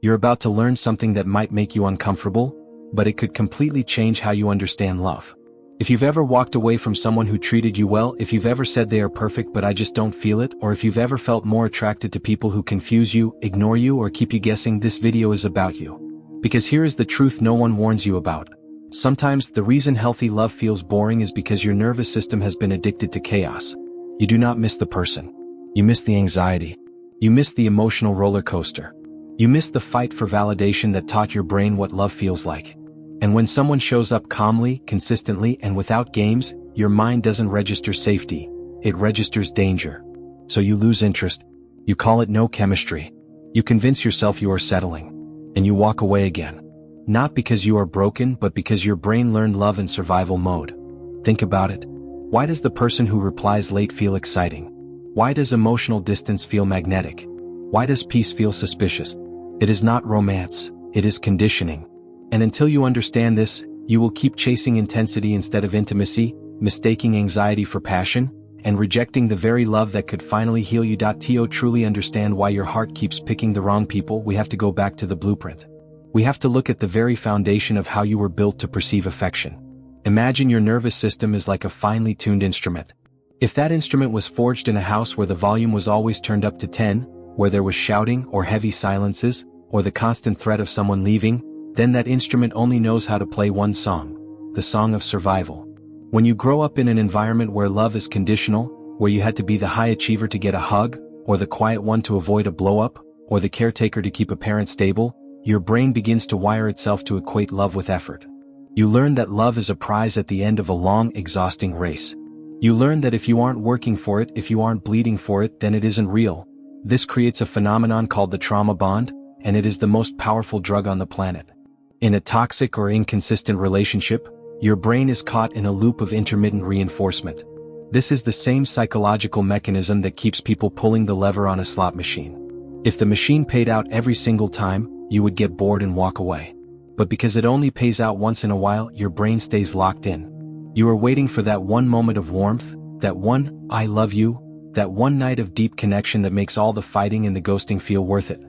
You're about to learn something that might make you uncomfortable, but it could completely change how you understand love. If you've ever walked away from someone who treated you well, if you've ever said they are perfect but I just don't feel it, or if you've ever felt more attracted to people who confuse you, ignore you, or keep you guessing, this video is about you. Because here is the truth no one warns you about. Sometimes the reason healthy love feels boring is because your nervous system has been addicted to chaos. You do not miss the person. You miss the anxiety. You miss the emotional roller coaster. You miss the fight for validation that taught your brain what love feels like. And when someone shows up calmly, consistently, and without games, your mind doesn't register safety, it registers danger. So you lose interest. You call it no chemistry. You convince yourself you are settling. And you walk away again. Not because you are broken, but because your brain learned love in survival mode. Think about it. Why does the person who replies late feel exciting? Why does emotional distance feel magnetic? Why does peace feel suspicious? It is not romance, it is conditioning. And until you understand this, you will keep chasing intensity instead of intimacy, mistaking anxiety for passion, and rejecting the very love that could finally heal you. To truly understand why your heart keeps picking the wrong people, we have to go back to the blueprint. We have to look at the very foundation of how you were built to perceive affection. Imagine your nervous system is like a finely tuned instrument. If that instrument was forged in a house where the volume was always turned up to 10, where there was shouting or heavy silences, or the constant threat of someone leaving, then that instrument only knows how to play one song, the song of survival. When you grow up in an environment where love is conditional, where you had to be the high achiever to get a hug, or the quiet one to avoid a blow-up, or the caretaker to keep a parent stable, your brain begins to wire itself to equate love with effort. You learn that love is a prize at the end of a long, exhausting race. You learn that if you aren't working for it, if you aren't bleeding for it, then it isn't real. This creates a phenomenon called the trauma bond, and it is the most powerful drug on the planet. In a toxic or inconsistent relationship, your brain is caught in a loop of intermittent reinforcement. This is the same psychological mechanism that keeps people pulling the lever on a slot machine. If the machine paid out every single time, you would get bored and walk away. But because it only pays out once in a while, your brain stays locked in. You are waiting for that one moment of warmth, that one "I love you," that one night of deep connection that makes all the fighting and the ghosting feel worth it.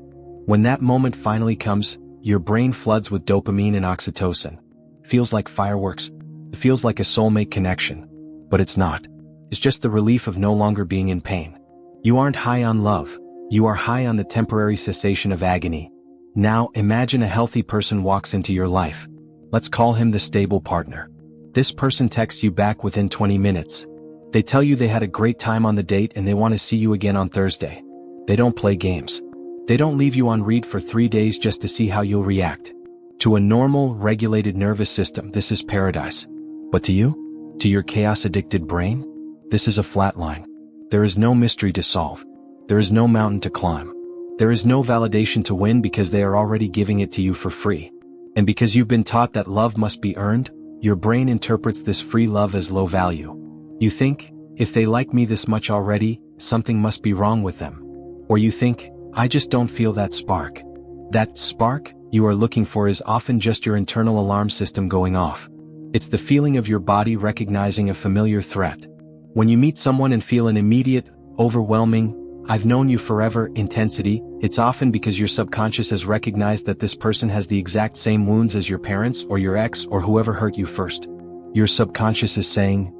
When that moment finally comes, your brain floods with dopamine and oxytocin. Feels like fireworks. It feels like a soulmate connection. But it's not. It's just the relief of no longer being in pain. You aren't high on love. You are high on the temporary cessation of agony. Now, imagine a healthy person walks into your life. Let's call him the stable partner. This person texts you back within 20 minutes. They tell you they had a great time on the date and they want to see you again on Thursday. They don't play games. They don't leave you on read for 3 days just to see how you'll react. To a normal, regulated nervous system, this is paradise. But to you? To your chaos-addicted brain? This is a flat line. There is no mystery to solve. There is no mountain to climb. There is no validation to win because they are already giving it to you for free. And because you've been taught that love must be earned, your brain interprets this free love as low value. You think, if they like me this much already, something must be wrong with them. Or you think, I just don't feel that spark. That spark you are looking for is often just your internal alarm system going off. It's the feeling of your body recognizing a familiar threat. When you meet someone and feel an immediate, overwhelming, "I've known you forever" intensity, it's often because your subconscious has recognized that this person has the exact same wounds as your parents or your ex or whoever hurt you first. Your subconscious is saying,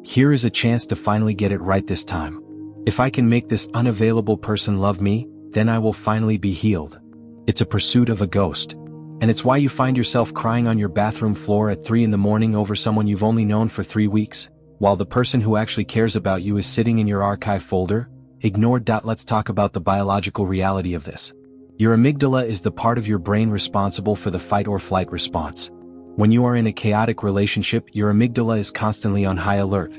here is a chance to finally get it right this time. If I can make this unavailable person love me, then I will finally be healed. It's a pursuit of a ghost. And it's why you find yourself crying on your bathroom floor at 3 in the morning over someone you've only known for 3 weeks, while the person who actually cares about you is sitting in your archive folder, ignored. Let's talk about the biological reality of this. Your amygdala is the part of your brain responsible for the fight or flight response. When you are in a chaotic relationship, your amygdala is constantly on high alert.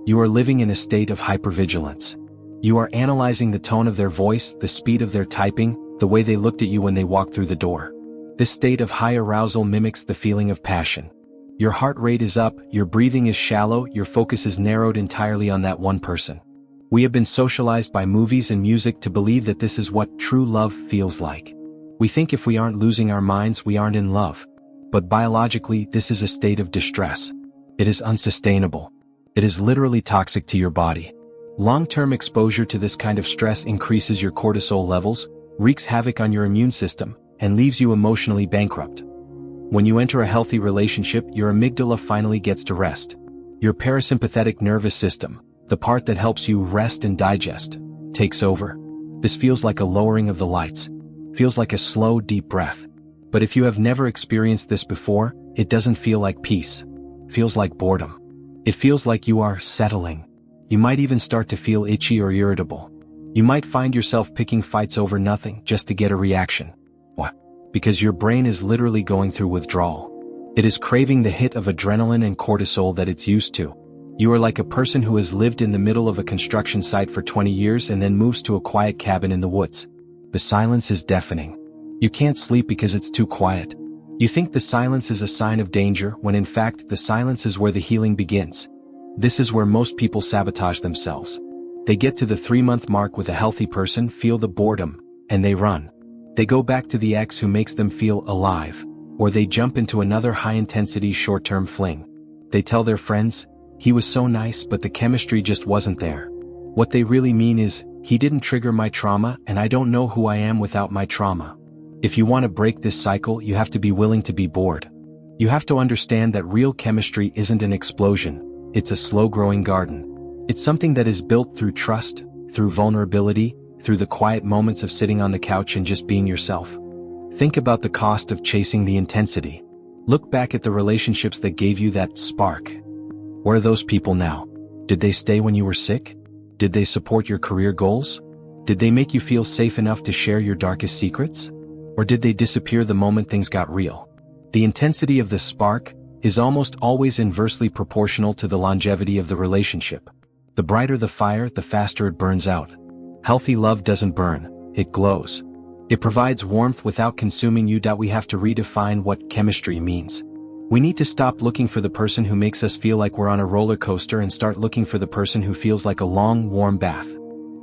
You are living in a state of hypervigilance. You are analyzing the tone of their voice, the speed of their typing, the way they looked at you when they walked through the door. This state of high arousal mimics the feeling of passion. Your heart rate is up, your breathing is shallow, your focus is narrowed entirely on that one person. We have been socialized by movies and music to believe that this is what true love feels like. We think if we aren't losing our minds, we aren't in love. But biologically, this is a state of distress. It is unsustainable. It is literally toxic to your body. Long-term exposure to this kind of stress increases your cortisol levels, wreaks havoc on your immune system, and leaves you emotionally bankrupt. When you enter a healthy relationship, your amygdala finally gets to rest. Your parasympathetic nervous system, the part that helps you rest and digest, takes over. This feels like a lowering of the lights. Feels like a slow, deep breath. But if you have never experienced this before, it doesn't feel like peace. It feels like boredom. It feels like you are settling. You might even start to feel itchy or irritable. You might find yourself picking fights over nothing just to get a reaction. What? Because your brain is literally going through withdrawal. It is craving the hit of adrenaline and cortisol that it's used to. You are like a person who has lived in the middle of a construction site for 20 years and then moves to a quiet cabin in the woods. The silence is deafening. You can't sleep because it's too quiet. You think the silence is a sign of danger when in fact the silence is where the healing begins. This is where most people sabotage themselves. They get to the 3-month mark with a healthy person, feel the boredom, and they run. They go back to the ex who makes them feel alive, or they jump into another high-intensity short-term fling. They tell their friends, "He was so nice but the chemistry just wasn't there." What they really mean is, "He didn't trigger my trauma and I don't know who I am without my trauma." If you want to break this cycle, you have to be willing to be bored. You have to understand that real chemistry isn't an explosion, it's a slow-growing garden. It's something that is built through trust, through vulnerability, through the quiet moments of sitting on the couch and just being yourself. Think about the cost of chasing the intensity. Look back at the relationships that gave you that spark. Where are those people now? Did they stay when you were sick? Did they support your career goals? Did they make you feel safe enough to share your darkest secrets? Or did they disappear the moment things got real? The intensity of the spark is almost always inversely proportional to the longevity of the relationship. The brighter the fire, the faster it burns out. Healthy love doesn't burn, it glows. It provides warmth without consuming you. We have to redefine what chemistry means. We need to stop looking for the person who makes us feel like we're on a roller coaster and start looking for the person who feels like a long, warm bath.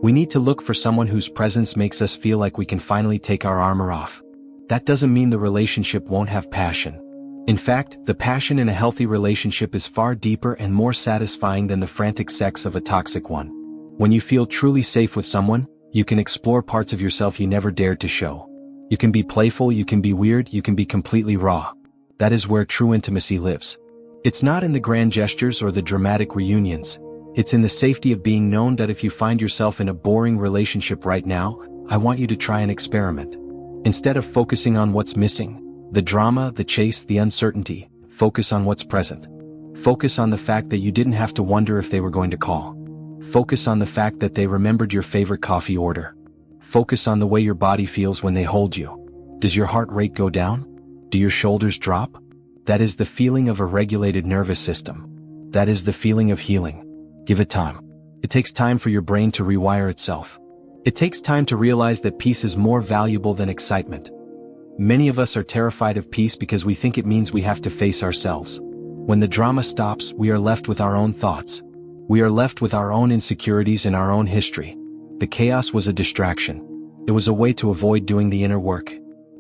We need to look for someone whose presence makes us feel like we can finally take our armor off. That doesn't mean the relationship won't have passion. In fact, the passion in a healthy relationship is far deeper and more satisfying than the frantic sex of a toxic one. When you feel truly safe with someone, you can explore parts of yourself you never dared to show. You can be playful, you can be weird, you can be completely raw. That is where true intimacy lives. It's not in the grand gestures or the dramatic reunions. It's in the safety of being known that if you find yourself in a boring relationship right now, I want you to try an experiment. Instead of focusing on what's missing, the drama, the chase, the uncertainty, focus on what's present. Focus on the fact that you didn't have to wonder if they were going to call. Focus on the fact that they remembered your favorite coffee order. Focus on the way your body feels when they hold you. Does your heart rate go down? Do your shoulders drop? That is the feeling of a regulated nervous system. That is the feeling of healing. Give it time. It takes time for your brain to rewire itself. It takes time to realize that peace is more valuable than excitement. Many of us are terrified of peace because we think it means we have to face ourselves. When the drama stops, we are left with our own thoughts. We are left with our own insecurities and our own history. The chaos was a distraction. It was a way to avoid doing the inner work.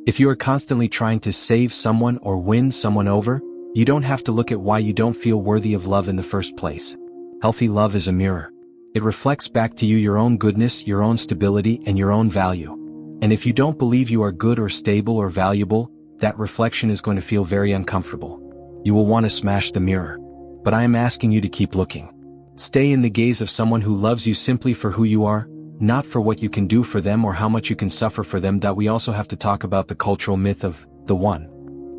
If you are constantly trying to save someone or win someone over, you don't have to look at why you don't feel worthy of love in the first place. Healthy love is a mirror. It reflects back to you your own goodness, your own stability, and your own value. And if you don't believe you are good or stable or valuable, that reflection is going to feel very uncomfortable. You will want to smash the mirror. But I am asking you to keep looking. Stay in the gaze of someone who loves you simply for who you are, not for what you can do for them or how much you can suffer for them. We also have to talk about the cultural myth of the one.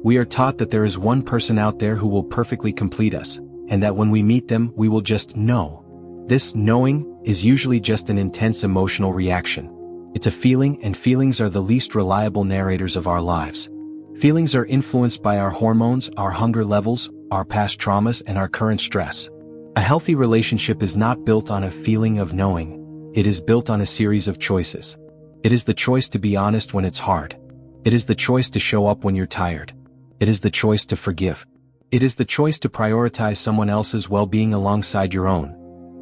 We are taught that there is one person out there who will perfectly complete us, and that when we meet them, we will just know. This knowing is usually just an intense emotional reaction. It's a feeling, and feelings are the least reliable narrators of our lives. Feelings are influenced by our hormones, our hunger levels, our past traumas, and our current stress. A healthy relationship is not built on a feeling of knowing. It is built on a series of choices. It is the choice to be honest when it's hard. It is the choice to show up when you're tired. It is the choice to forgive. It is the choice to prioritize someone else's well-being alongside your own.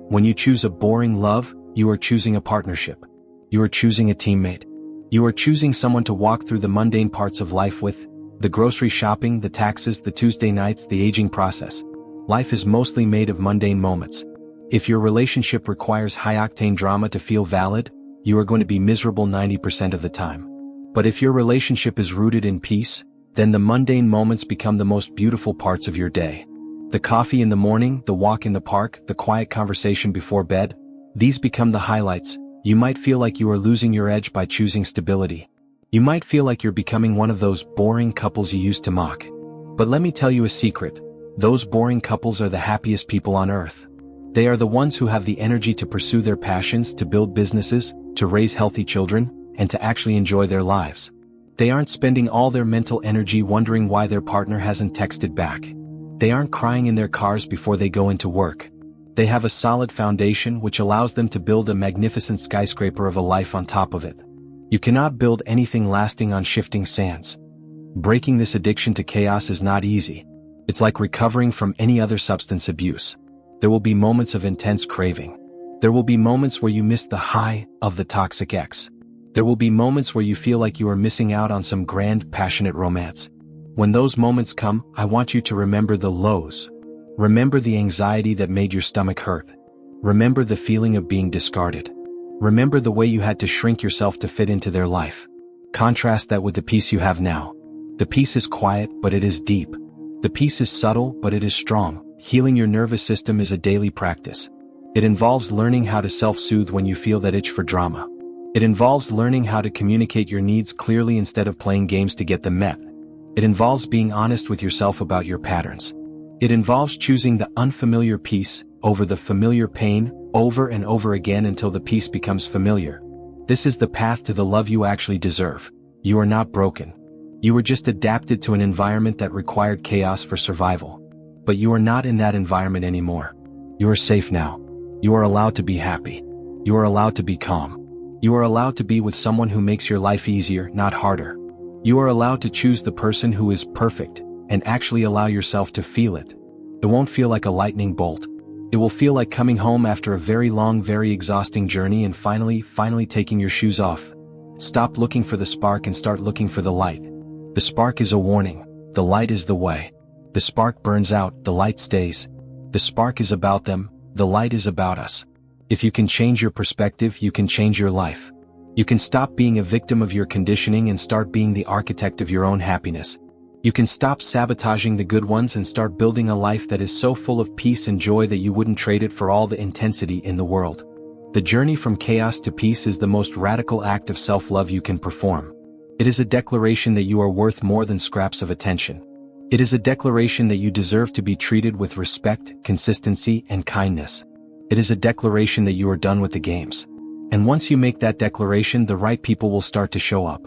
When you choose a boring love, you are choosing a partnership. You are choosing a teammate. You are choosing someone to walk through the mundane parts of life with, the grocery shopping, the taxes, the Tuesday nights, the aging process. Life is mostly made of mundane moments. If your relationship requires high-octane drama to feel valid, you are going to be miserable 90% of the time. But if your relationship is rooted in peace, then the mundane moments become the most beautiful parts of your day. The coffee in the morning, the walk in the park, the quiet conversation before bed, these become the highlights. You might feel like you are losing your edge by choosing stability. You might feel like you're becoming one of those boring couples you used to mock. But let me tell you a secret. Those boring couples are the happiest people on earth. They are the ones who have the energy to pursue their passions, to build businesses, to raise healthy children, and to actually enjoy their lives. They aren't spending all their mental energy wondering why their partner hasn't texted back. They aren't crying in their cars before they go into work. They have a solid foundation which allows them to build a magnificent skyscraper of a life on top of it. You cannot build anything lasting on shifting sands. Breaking this addiction to chaos is not easy. It's like recovering from any other substance abuse. There will be moments of intense craving. There will be moments where you miss the high of the toxic ex. There will be moments where you feel like you are missing out on some grand, passionate romance. When those moments come, I want you to remember the lows. Remember the anxiety that made your stomach hurt. Remember the feeling of being discarded. Remember the way you had to shrink yourself to fit into their life. Contrast that with the peace you have now. The peace is quiet, but it is deep. The peace is subtle, but it is strong. Healing your nervous system is a daily practice. It involves learning how to self-soothe when you feel that itch for drama. It involves learning how to communicate your needs clearly instead of playing games to get them met. It involves being honest with yourself about your patterns. It involves choosing the unfamiliar peace over the familiar pain over and over again until the peace becomes familiar. This is the path to the love you actually deserve. You are not broken. You were just adapted to an environment that required chaos for survival. But you are not in that environment anymore. You are safe now. You are allowed to be happy. You are allowed to be calm. You are allowed to be with someone who makes your life easier, not harder. You are allowed to choose the person who is perfect, and actually allow yourself to feel it. It won't feel like a lightning bolt. It will feel like coming home after a very long, very exhausting journey and finally taking your shoes off. Stop looking for the spark and start looking for the light. The spark is a warning. The light is the way. The spark burns out, the light stays. The spark is about them, the light is about us. If you can change your perspective, you can change your life. You can stop being a victim of your conditioning and start being the architect of your own happiness. You can stop sabotaging the good ones and start building a life that is so full of peace and joy that you wouldn't trade it for all the intensity in the world. The journey from chaos to peace is the most radical act of self-love you can perform. It is a declaration that you are worth more than scraps of attention. It is a declaration that you deserve to be treated with respect, consistency, and kindness. It is a declaration that you are done with the games. And once you make that declaration, the right people will start to show up.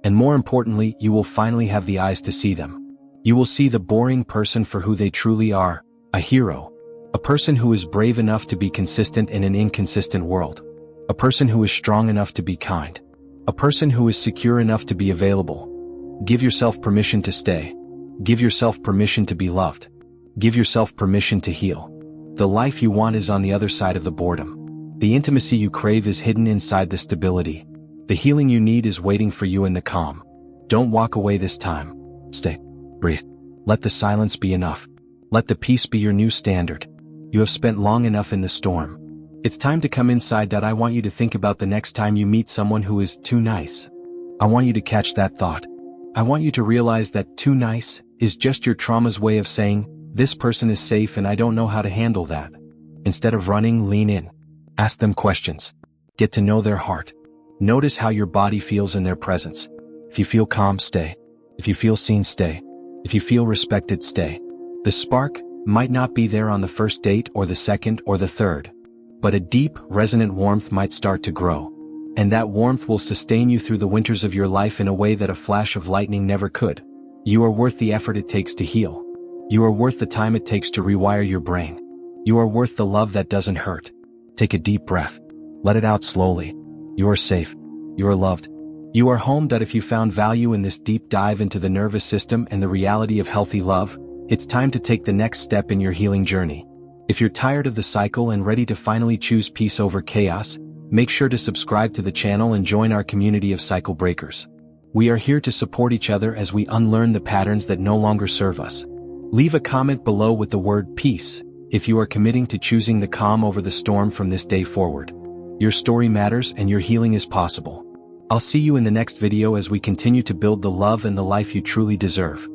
And more importantly, you will finally have the eyes to see them. You will see the boring person for who they truly are, a hero. A person who is brave enough to be consistent in an inconsistent world. A person who is strong enough to be kind. A person who is secure enough to be available. Give yourself permission to stay. Give yourself permission to be loved. Give yourself permission to heal. The life you want is on the other side of the boredom. The intimacy you crave is hidden inside the stability. The healing you need is waiting for you in the calm. Don't walk away this time. Stay. Breathe. Let the silence be enough. Let the peace be your new standard. You have spent long enough in the storm. It's time to come inside. I want you to think about the next time you meet someone who is too nice. I want you to catch that thought. I want you to realize that too nice is just your trauma's way of saying, this person is safe and I don't know how to handle that. Instead of running, lean in. Ask them questions. Get to know their heart. Notice how your body feels in their presence. If you feel calm, stay. If you feel seen, stay. If you feel respected, stay. The spark might not be there on the first date or the second or the third, but a deep, resonant warmth might start to grow. And that warmth will sustain you through the winters of your life in a way that a flash of lightning never could. You are worth the effort it takes to heal. You are worth the time it takes to rewire your brain. You are worth the love that doesn't hurt. Take a deep breath. Let it out slowly. You are safe. You are loved. You are home. If you found value in this deep dive into the nervous system and the reality of healthy love, it's time to take the next step in your healing journey. If you're tired of the cycle and ready to finally choose peace over chaos, make sure to subscribe to the channel and join our community of cycle breakers. We are here to support each other as we unlearn the patterns that no longer serve us. Leave a comment below with the word peace if you are committing to choosing the calm over the storm from this day forward. Your story matters and your healing is possible. I'll see you in the next video as we continue to build the love and the life you truly deserve.